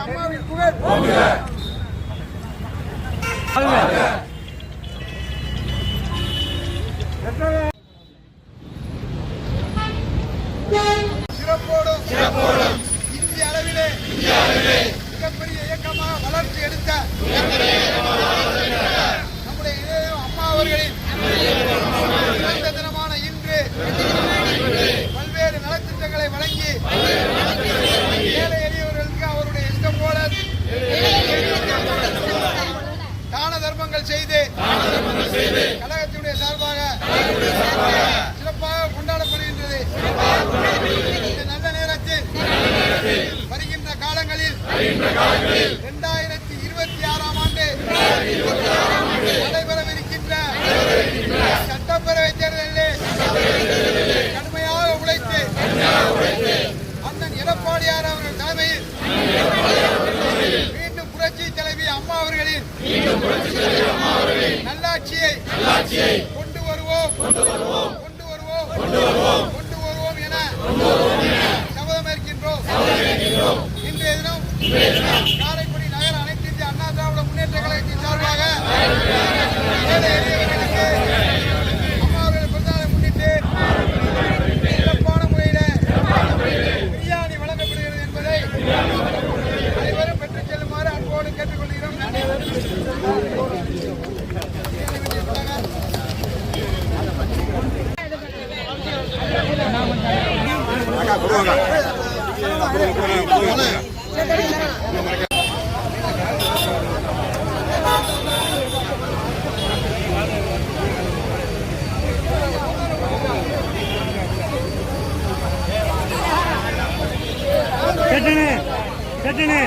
அம்மாவின் புகழ் சிறப்போடும் இந்திய அளவிலே மிகப்பெரிய இயக்கமாக வளர்ச்சி எடுத்த நம்முடைய அம்மா அவர்களின் பிறந்த தினமான இன்று பல்வேறு நலத்திட்டங்களை வழங்கி ஏழை எளியவர்களுக்கு அவருடைய இஷ்டம் போல தான தர்மங்கள் செய்து கழகத்தினுடைய சார்பாக சிறப்பாக கொண்டாடப்படுகின்றது. இந்த நல்ல நேரத்தில் வருகின்ற காலங்களில் 2026ஆம் ஆண்டு நடைபெறவிருக்கின்ற சட்டப்பேரவை தேர்தலில் கடுமையாக உழைத்து அண்ணன் எடப்பாடியார் அவர்கள் தலைமையில் மீண்டும் புரட்சி தலைவி அம்மா அவர்களின் நல்லாட்சியை கொண்டு வருவோம் என சபதம் இருக்கின்றோம். இன்றைய தினம் காரைக்குடி நகர அனைத்து இந்திய அண்ணா திராவிட முன்னேற்ற கழகத்தின் சார்பாக ஏழை எளியவர்களுக்கு அம்மா அவர்கள் பிறந்தநாளை முன்னிட்டு சிறப்பான முறையில் பிரியாணி வழங்கப்படுகிறது என்பதை அனைவரும் பெற்றுச் செல்லுமாறு அன்போடு கேட்டுக்கொள்கிறோம். கட்டணே